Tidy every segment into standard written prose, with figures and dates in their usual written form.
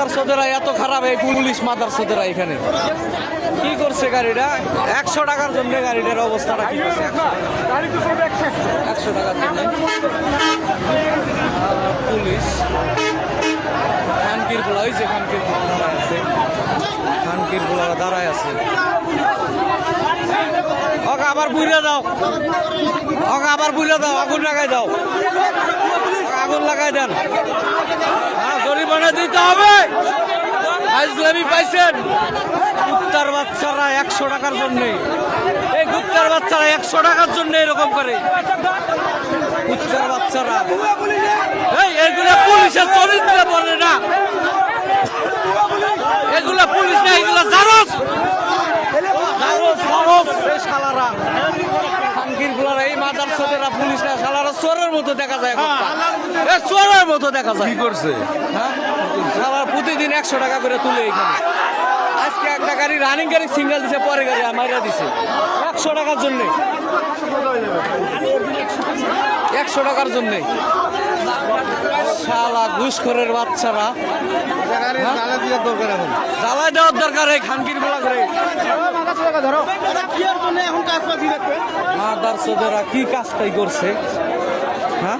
মাদারচোদেরা এত খারাপ, এই পুলিশ মাদারচোদেরা এখানে কি করছে গাড়িটা 100 টাকার জন্য, গাড়িটার অবস্থাটা কি করছে 100 টাকার জন্য পুলিশ খানকির গোলা, ওই যে খানকির গোলা দাঁড়ায় আছে, খানকির গোলা দাঁড়ায় আছে। ওকে আবার বুঝে দাও, ওকে আবার বুঝে দাও, আগুন লাগাই দাও, আগুন লাগাই দেন। হ্যাঁ, জরিমানা দিতে হবে। আইসলামি পাইছেন কুত্তার বাচ্চারা 100 টাকার জন্যে, এই কুত্তার বাচ্চারা 100 টাকার জন্য এরকম করে। কুত্তার বাচ্চারা এইগুলা পুলিশের চরিত্রে বলে না, এগুলা পুলিশ না, এগুলা জারজ শালারা, খানকির গুলারা, এই মাদারচোদেরা পুলিশ না, শালারা চোরের মতো দেখা যায়, চোরের মতো দেখা যায়। কি করছে শালারা প্রতিদিন 100 টাকা করে তুলে এখানে। আজকে একটা গাড়ি রানিং গাড়ি সিঙ্গেল দিছে, পরে গাড়ি মাইরা দিছে 100 টাকার জন্যে, 100 টাকার জন্যে। শালা ঘুষখোরের বাচ্চারা, জ্বালাই দেওয়ার দরকার এই খানকির গোলা করে। মাদারচোদেরা কি কাজটাই করছে, হ্যাঁ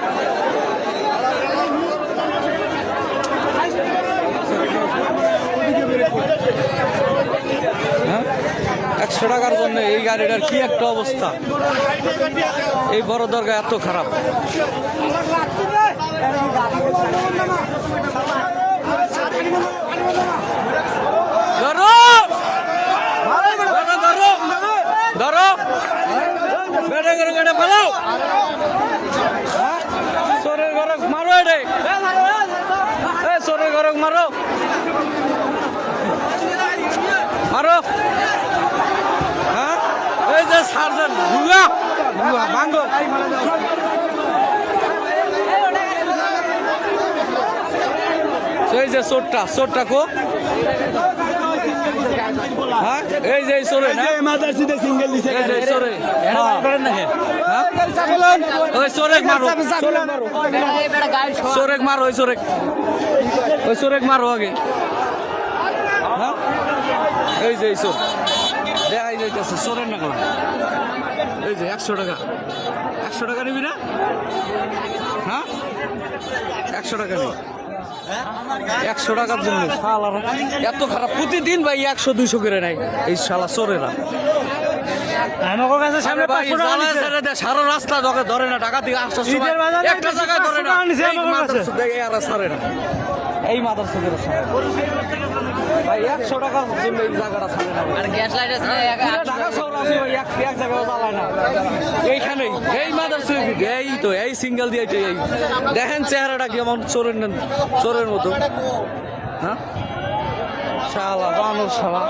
100 টাকার জন্য এই গাড়িটার কি একটা অবস্থা, এই বড় দরগা এত খারাপ। ধরো ধরো ধরো বেড়ে গেড়ে গেড়ে ফেলো, চোরের ঘরক মারো, এডে চোরের ঘরক মারো, মারো। হ্যাঁ, এই যে সার্জন ভুয়া ভুয়া ভাঙ্গো, এই যে চোরটা, চোরটা কো, হ্যাঁ এই যে চোরে মাদারচোদে সিঙ্গেল দিছে, এই যে চোরে করেন না, হ্যাঁ ওই চোরেক মারো, চোরেক মারো, ওই চোরেক, ওই চোরেক মারো আগে। হ্যাঁ এই যে এই চোর দেখাই যাইতেছে, চোরের না কলা, এই যে 100 টাকা, 100 টাকা নিবি না? হ্যাঁ 100 টাকা নিবি, 100 টাকার জন্য এত খারাপ। প্রতিদিন ভাই 100-200 করে নেয় এই শালা চোরেরা। সারা রাস্তা ধরে না, টাকা দিয়ে আসার সময় একটা জায়গায় ধরে না, এই মাদারচোদেরা ভাই 100 টাকার জন্য এই জায়গাটা ছাড়ে না। আর গ্যাস লাইট আছে ঢাকা শহর আছে ভাই, এক জায়গায় জ্বালায় না। এইখানেই এই মাদারচোদ, এই তো এই সিঙ্গেল দিয়ে এই দেখেন চেহারাটা কেমন, চোরের মতো। হ্যাঁ শালা বানর শালা,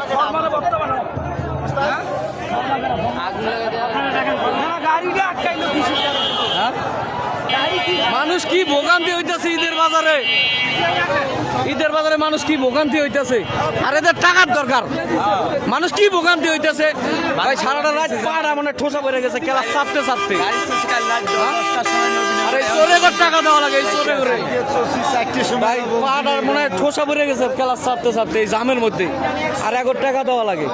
মানুষ কি ভোগান্তি হইতেছে ঈদের বাজারে, ঈদের বাজারে মানুষ কি ভোগান্তি হইতেছে, আর এদের টাকার দরকার। মানুষ কি ভোগান্তি হইতেছে ভাই, সারাটা রাত পাড়া মানে ঠোসা পড়ে গেছে, ক্লাস চাপতে চাপতে। আর এই চোরে করে টাকা দেওয়া লাগে, এই চোরে করে ভাই পাড়ার মনে হয় ঠোসা পড়ে গেছে, ক্লাস চাপতে চাপতে এই জামের মধ্যে, আর 1 টাকা দেওয়া লাগে।